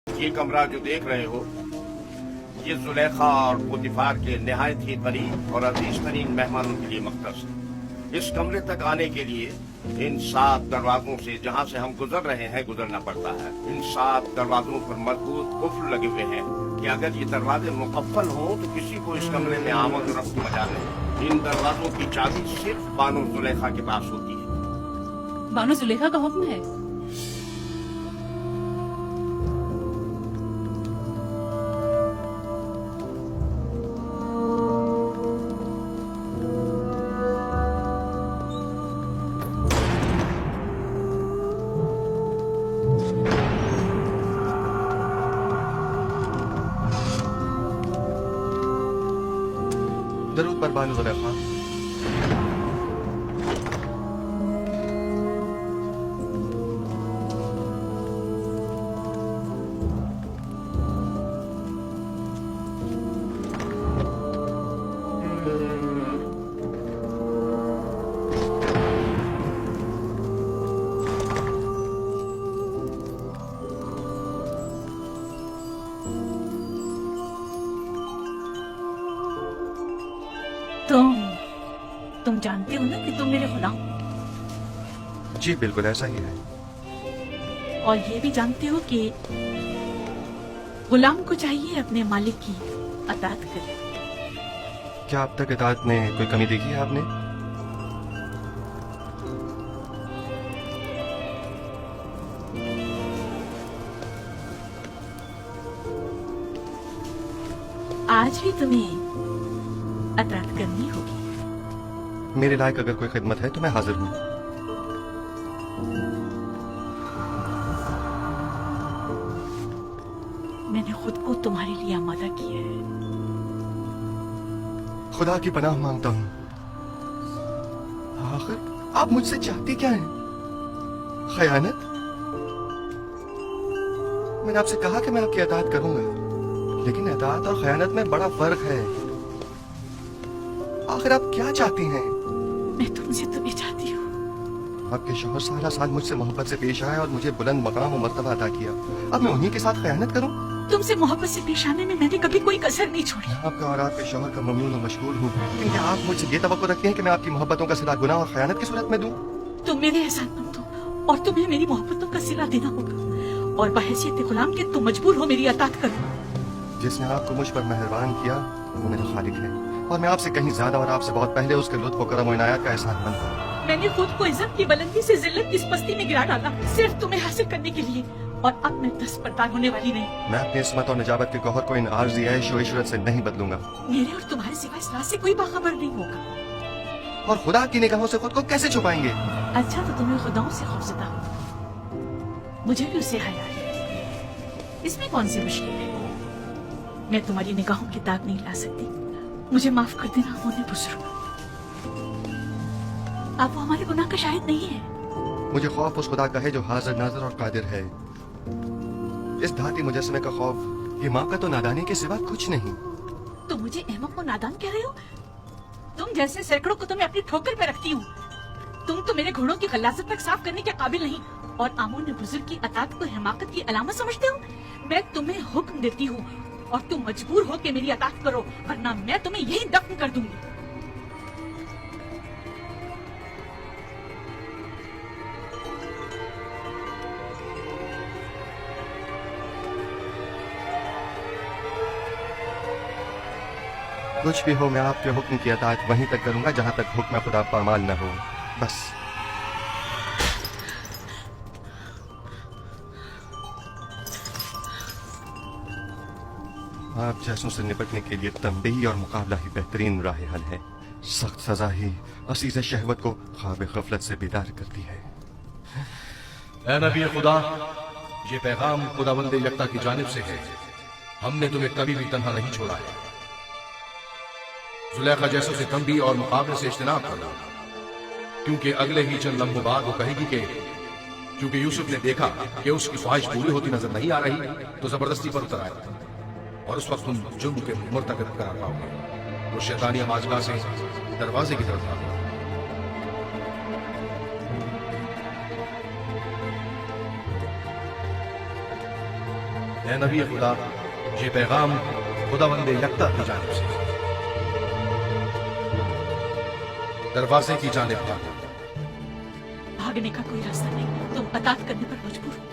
ये कमरा जो देख रहे हो, ये जुलेखा और पुतिफार के निहायत ही करीब और अजीज तरीन मेहमानों के लिए मख्तस है। इस कमरे तक आने के लिए इन 7 दरवाजों से जहाँ से हम गुजर रहे हैं गुजरना पड़ता है। इन 7 दरवाजों पर मजबूत कुफ्र लगे हुए हैं कि अगर ये दरवाजे मुकफ्फल हों तो किसी को इस कमरे में आमद और रफ्त मजा नहीं। इन दरवाजों की चाबी सिर्फ बानो जुलेखा के पास होती है। बानो जुलेखा का हुक्म है। दरूद पर बानो जुलेखा। तुम जानते हो ना कि तुम मेरे गुलाम। जी बिल्कुल ऐसा ही है। और ये भी जानते हो कि गुलाम को चाहिए अपने मालिक की अताअत करे। क्या अब तक इताअत में कोई कमी देखी है आपने? आज भी तुम्हें अताअत करनी होगी। मेरे लायक अगर कोई खिदमत है तो मैं हाजिर हूँ। मैंने खुद को तुम्हारे लिए आमादा किया है। खुदा की पनाह मांगता हूँ। आखिर आप मुझसे चाहती क्या हैं? खयानत? मैंने आपसे कहा कि मैं आपकी अताअत करूंगा, लेकिन अताअत और खयानत में बड़ा फर्क है। आखिर आप क्या चाहती हैं? मैं तुमसे तुम्हें चाहती हूँ। आपके शौहर सारा साल मुझसे मोहब्बत से पेश आए और मुझे बुलंद मकाम और मर्तबा अता किया। अब मैं उन्हीं के साथ खयानत करूं? तुमसे मोहब्बत से पेश आने में मैंने कभी कोई कसर नहीं छोड़ी। मैं आपका और आपके शौहर का ममनून और मशहूर हूँ, लेकिन क्या आप मुझसे ये तवक्को रखते हैं कि मैं आपकी मोहब्बतों का सिला गुनाह और खयानत की सूरत में दूं? तुम मेरे एहसानमंद हो और तुम्हें मेरी मोहब्बतों का सिला देना होगा, और बहैसियत गुलाम के तुम मजबूर हो मेरी अताअत करो। जिसने आपको मुझ पर मेहरबान किया वो मेरा खालिक है, और मैं आपसे कहीं ज्यादा और आपसे बहुत पहले उसके लुत्फ और करम और इनायत का एहसानमंद हूँ। मैंने खुद को इज्जत की बुलंदी से जिल्लत की इस पस्ती में गिरा डाला सिर्फ तुम्हें हासिल करने के लिए, और अब मैं दस्तबरदार होने वाली नहीं। मैं अपनी इस्मत और निजाबत के गौहर को इन आर्जी ऐश और इशरत से नहीं बदलूंगा। मेरे और तुम्हारे सिवा इस रात से कोई बाखबर नहीं होगा। और खुदा की निगाहों से खुद को कैसे छुपाएंगे? अच्छा तो तुम्हें खुदाओं से खौफजदा हो, मुझे भी उससे हया है। इसमें कौन सी मुश्किल है? मैं तुम्हारी निगाहों की दाग नहीं ला सकती। मुझे माफ कर देना मोने बुजुर्ग। आप वो हमारे गुनाह का शाहिद नहीं है। मुझे खौफ उस खुदा का है जो हाजिर नाज़िर और कादिर है। इस धाती मुजस्समे का खौफ ये माँ का तो नादानी के सिवा कुछ नहीं। तुम मुझे अहमक और नादान कह रहे हो? तुम जैसे सैकड़ों को तो मैं अपनी ठोकर पे रखती हूँ। तुम तो मेरे घोड़ों की गलाजत तक साफ करने के काबिल नहीं, और आमोन बुजुर्ग की अताअत को हिमाकत की अलामत समझते हो। मैं तुम्हें हुक्म देती हूँ और तुम मजबूर हो के मेरी अताअत करो, वरना मैं तुम्हें यही दफन कर दूंगी। कुछ भी हो मैं आपके हुक्म की अताअत वहीं तक करूंगा जहां तक हुक्म खुदा पामाल न हो। बस आप जैसों से निपटने के लिए तंबीही और मुकाबला ही बेहतरीन राह हल है। सख्त सजा ही असीज़ शहवत को ख्वाब गफलत से बेदार करती है। ऐ नबी खुदा, ये पैगाम खुदावंद यकता की जानिब से है। हमने तुम्हें कभी भी तन्हा नहीं छोड़ा है। जुलेखा जैसों से तंबी और मुकाबले से इज्तनाब करना, क्योंकि अगले ही चंद लम्हों बाद वो कहेगी कि क्योंकि यूसुफ ने देखा कि उसकी ख्वाहिश पूरी होती नजर नहीं आ रही, तो जबरदस्ती पर उतर आए, और उस वक्त तुम जुर्म के मुर्तकब करार पाओगे। वो शैतानी आवाज़गाह से दरवाजे की तरफ भागो। ए नबी खुदा, ये पैगाम खुदावंदे यकता की जानिब से। दरवाजे की जानिब भागो। भागने का कोई रास्ता नहीं, तुम अतात करने पर मजबूर हो।